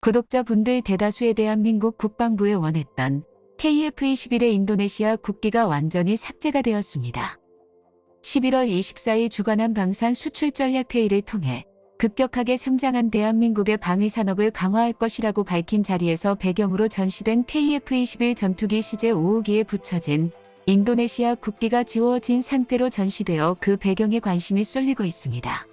구독자분들 대다수의 대한민국 국방부에 원했던 KF-21의 인도네시아 국기가 완전히 삭제가 되었습니다. 11월 24일 주관한 방산 수출 전략 회의를 통해 급격하게 성장한 대한민국의 방위산업을 강화할 것이라고 밝힌 자리에서 배경으로 전시된 KF-21 전투기 CJ-5호기에 붙여진 인도네시아 국기가 지워진 상태로 전시되어 그 배경에 관심이 쏠리고 있습니다.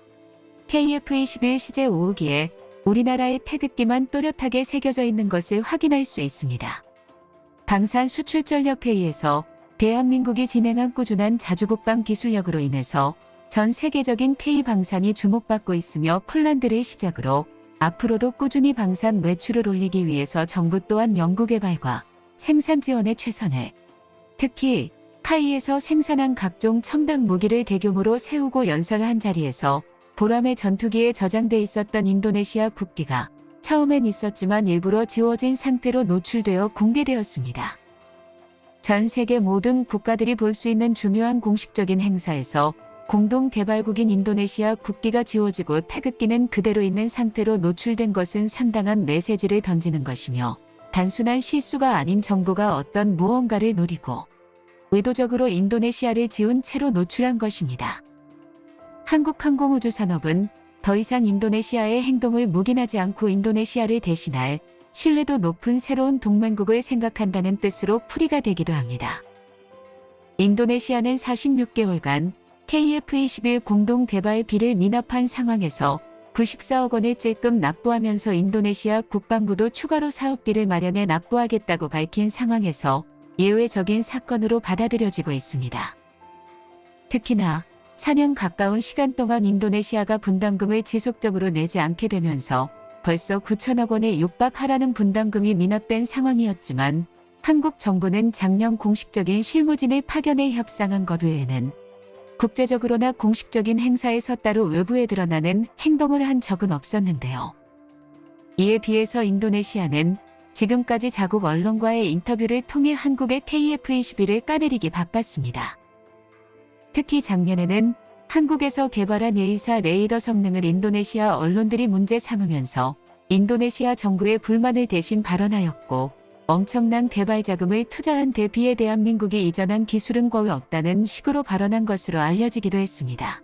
KF-21 CJ-5호기에 우리나라의 태극기만 또렷하게 새겨져 있는 것을 확인할 수 있습니다. 방산 수출 전략 회의에서 대한민국이 진행한 꾸준한 자주국방 기술력으로 인해서 전 세계적인 K방산이 주목받고 있으며 폴란드를 시작으로 앞으로도 꾸준히 방산 매출을 올리기 위해서 정부 또한 연구개발과 생산 지원에 최선을, 특히 카이에서 생산한 각종 첨단 무기를 대규모로 세우고 연설한 자리에서 보람의 전투기에 저장돼 있었던 인도네시아 국기가 처음엔 있었지만 일부러 지워진 상태로 노출되어 공개되었습니다. 전 세계 모든 국가들이 볼 수 있는 중요한 공식적인 행사에서 공동개발국인 인도네시아 국기가 지워지고 태극기는 그대로 있는 상태로 노출된 것은 상당한 메시지를 던지는 것이며 단순한 실수가 아닌 정부가 어떤 무언가를 노리고 의도적으로 인도네시아를 지운 채로 노출한 것입니다. 한국항공우주산업은 더 이상 인도네시아의 행동을 묵인하지 않고 인도네시아를 대신할 신뢰도 높은 새로운 동맹국을 생각한다는 뜻으로 풀이가 되기도 합니다. 인도네시아는 46개월간 KF-21 공동개발비를 미납한 상황에서 94억 원을 찔끔 납부하면서 인도네시아 국방부도 추가로 사업비를 마련해 납부하겠다고 밝힌 상황에서 예외적인 사건으로 받아들여지고 있습니다. 특히나 4년 가까운 시간 동안 인도네시아가 분담금을 지속적으로 내지 않게 되면서 벌써 9천억 원에 육박하라는 분담금이 미납된 상황이었지만 한국 정부는 작년 공식적인 실무진을 파견해 협상한 것 외에는 국제적으로나 공식적인 행사에서 따로 외부에 드러나는 행동을 한 적은 없었는데요. 이에 비해서 인도네시아는 지금까지 자국 언론과의 인터뷰를 통해 한국의 KF-21을 까내리기 바빴습니다. 특히 작년에는 한국에서 개발한 예의사 레이더 성능을 인도네시아 언론들이 문제 삼으면서 인도네시아 정부의 불만을 대신 발언하였고 엄청난 개발 자금을 투자한 대비해 대한민국이 이전한 기술은 거의 없다는 식으로 발언한 것으로 알려지기도 했습니다.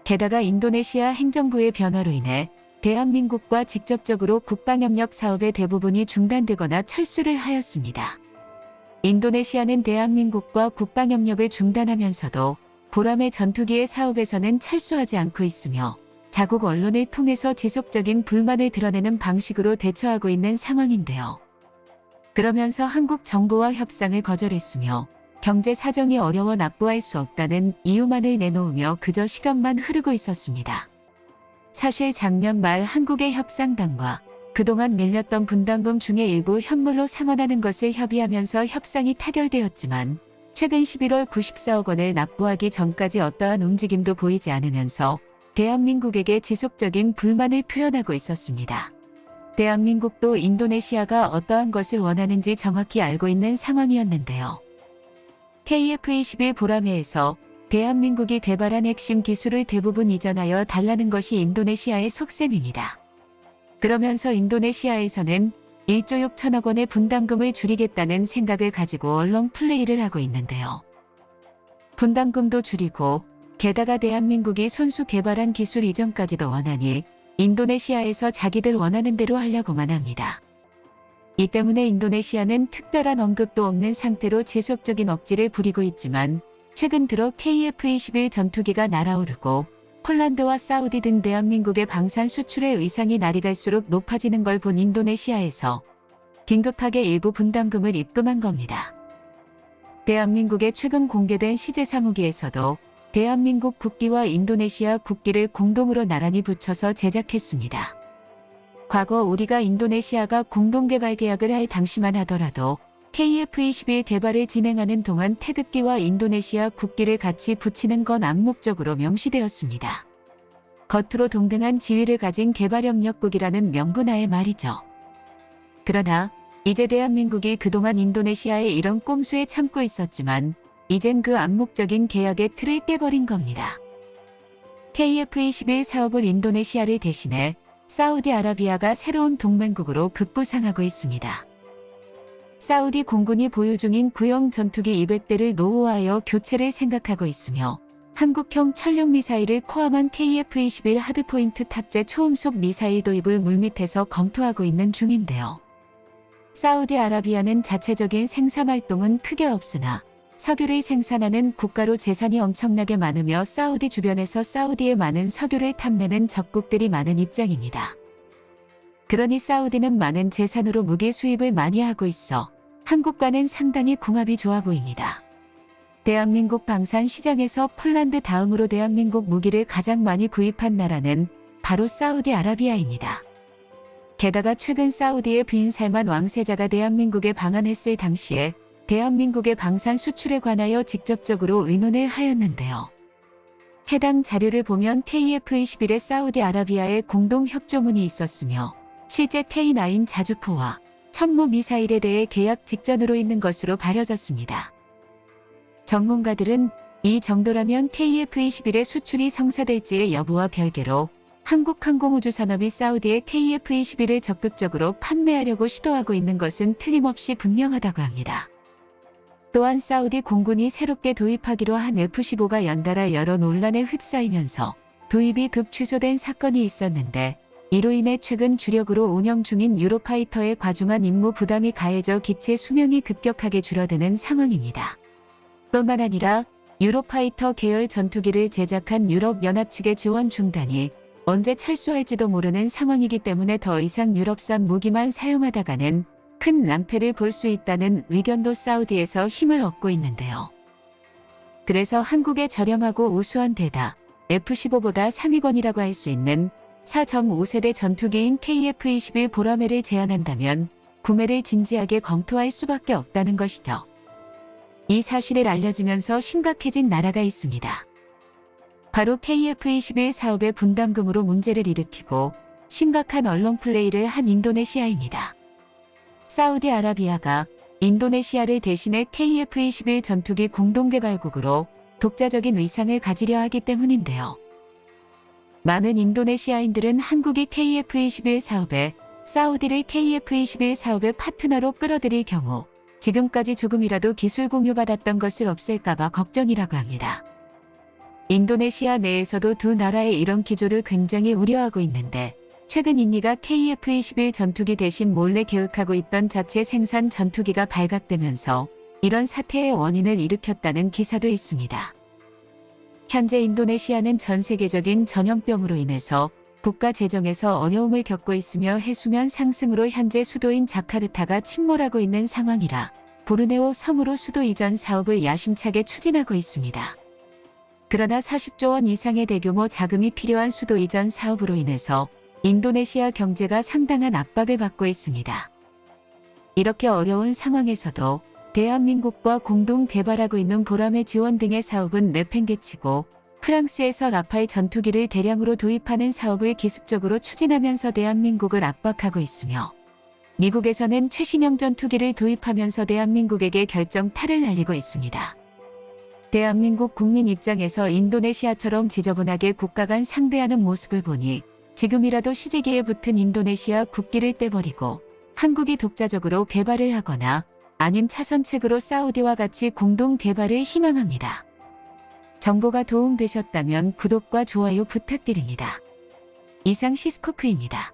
게다가 인도네시아 행정부의 변화로 인해 대한민국과 직접적으로 국방협력 사업의 대부분이 중단되거나 철수를 하였습니다. 인도네시아는 대한민국과 국방협력을 중단하면서도 보람의 전투기의 사업에서는 철수하지 않고 있으며 자국 언론을 통해서 지속적인 불만을 드러내는 방식으로 대처하고 있는 상황인데요. 그러면서 한국 정부와 협상을 거절했으며 경제 사정이 어려워 납부할 수 없다는 이유만을 내놓으며 그저 시간만 흐르고 있었습니다. 사실 작년 말 한국의 협상단과 그동안 밀렸던 분담금 중에 일부 현물로 상환하는 것을 협의하면서 협상이 타결되었지만 최근 11월 94억 원을 납부하기 전까지 어떠한 움직임도 보이지 않으면서 대한민국에게 지속적인 불만을 표현하고 있었습니다. 대한민국도 인도네시아가 어떠한 것을 원하는지 정확히 알고 있는 상황이었는데요. KF-21 보람회에서 대한민국이 개발한 핵심 기술을 대부분 이전하여 달라는 것이 인도네시아의 속셈입니다. 그러면서 인도네시아에서는 1조 6천억 원의 분담금을 줄이겠다는 생각을 가지고 언론 플레이를 하고 있는데요. 분담금도 줄이고 게다가 대한민국이 손수 개발한 기술 이전까지도 원하니 인도네시아에서 자기들 원하는 대로 하려고만 합니다. 이 때문에 인도네시아는 특별한 언급도 없는 상태로 지속적인 억지를 부리고 있지만 최근 들어 KF-21 전투기가 날아오르고 폴란드와 사우디 등 대한민국의 방산 수출의 의상이 날이 갈수록 높아지는 걸 본 인도네시아에서 긴급하게 일부 분담금을 입금한 겁니다. 대한민국의 최근 공개된 CJ-3호기에서도 대한민국 국기와 인도네시아 국기를 공동으로 나란히 붙여서 제작했습니다. 과거 우리가 인도네시아가 공동개발 계약을 할 당시만 하더라도 KF-21 개발을 진행하는 동안 태극기와 인도네시아 국기를 같이 붙이는 건 암묵적으로 명시되었습니다. 겉으로 동등한 지위를 가진 개발협력국이라는 명분하에 말이죠. 그러나 이제 대한민국이 그동안 인도네시아의 이런 꼼수에 참고 있었지만 이젠 그 암묵적인 계약의 틀을 깨버린 겁니다. KF-21 사업을 인도네시아를 대신해 사우디아라비아가 새로운 동맹국으로 급부상하고 있습니다. 사우디 공군이 보유 중인 구형 전투기 200대를 노후화하여 교체를 생각하고 있으며 한국형 천령 미사일을 포함한 KF-21 하드포인트 탑재 초음속 미사일 도입을 물밑에서 검토하고 있는 중인데요. 사우디아라비아는 자체적인 생산 활동은 크게 없으나 석유를 생산하는 국가로 재산이 엄청나게 많으며 사우디 주변에서 사우디에 많은 석유를 탐내는 적국들이 많은 입장입니다. 그러니 사우디는 많은 재산으로 무기 수입을 많이 하고 있어 한국과는 상당히 궁합이 좋아 보입니다. 대한민국 방산 시장에서 폴란드 다음으로 대한민국 무기를 가장 많이 구입한 나라는 바로 사우디아라비아입니다. 게다가 최근 사우디의 빈 살만 왕세자가 대한민국에 방한했을 당시에 대한민국의 방산 수출에 관하여 직접적으로 의논을 하였는데요. 해당 자료를 보면 KF-21의 사우디아라비아의 공동협조문이 있었으며 실제 K9 자주포와 천무 미사일에 대해 계약 직전으로 있는 것으로 밝혀졌습니다. 전문가들은 이 정도라면 KF-21의 수출이 성사될지의 여부와 별개로 한국항공우주산업이 사우디의 KF-21을 적극적으로 판매하려고 시도하고 있는 것은 틀림없이 분명하다고 합니다. 또한 사우디 공군이 새롭게 도입하기로 한 F-15가 연달아 여러 논란에 휩싸이면서 도입이 급 취소된 사건이 있었는데 이로 인해 최근 주력으로 운영 중인 유로파이터의 과중한 임무 부담이 가해져 기체 수명이 급격하게 줄어드는 상황입니다. 뿐만 아니라 유로파이터 계열 전투기를 제작한 유럽연합 측의 지원 중단이 언제 철수할지도 모르는 상황이기 때문에 더 이상 유럽산 무기만 사용하다가는 큰 낭패를 볼 수 있다는 의견도 사우디에서 힘을 얻고 있는데요. 그래서 한국의 저렴하고 우수한 데다 F-15보다 3위권이라고 할 수 있는 4.5세대 전투기인 KF-21 보라매를 제안한다면 구매를 진지하게 검토할 수밖에 없다는 것이죠. 이 사실을 알려지면서 심각해진 나라가 있습니다. 바로 KF-21 사업의 분담금으로 문제를 일으키고 심각한 언론 플레이를 한 인도네시아입니다. 사우디아라비아가 인도네시아를 대신해 KF-21 전투기 공동개발국으로 독자적인 위상을 가지려 하기 때문인데요. 많은 인도네시아인들은 한국이 KF-21 사업에 사우디를 KF-21 사업의 파트너로 끌어들일 경우 지금까지 조금이라도 기술 공유받았던 것을 없앨까봐 걱정이라고 합니다. 인도네시아 내에서도 두 나라의 이런 기조를 굉장히 우려하고 있는데 최근 인니가 KF-21 전투기 대신 몰래 계획하고 있던 자체 생산 전투기가 발각되면서 이런 사태의 원인을 일으켰다는 기사도 있습니다. 현재 인도네시아는 전 세계적인 전염병으로 인해서 국가 재정에서 어려움을 겪고 있으며 해수면 상승으로 현재 수도인 자카르타가 침몰하고 있는 상황이라 보르네오 섬으로 수도 이전 사업을 야심차게 추진하고 있습니다. 그러나 40조 원 이상의 대규모 자금이 필요한 수도 이전 사업으로 인해서 인도네시아 경제가 상당한 압박을 받고 있습니다. 이렇게 어려운 상황에서도 대한민국과 공동 개발하고 있는 보라매 지원 등의 사업은 내팽개치고 프랑스에서 라팔 전투기를 대량으로 도입하는 사업을 기습적으로 추진하면서 대한민국을 압박하고 있으며 미국에서는 최신형 전투기를 도입하면서 대한민국에게 결정타를 날리고 있습니다. 대한민국 국민 입장에서 인도네시아처럼 지저분하게 국가 간 상대하는 모습을 보니 지금이라도 시제기에 붙은 인도네시아 국기를 떼버리고 한국이 독자적으로 개발을 하거나 아님 차선책으로 사우디와 같이 공동 개발을 희망합니다. 정보가 도움되셨다면 구독과 좋아요 부탁드립니다. 이상 시스코크입니다.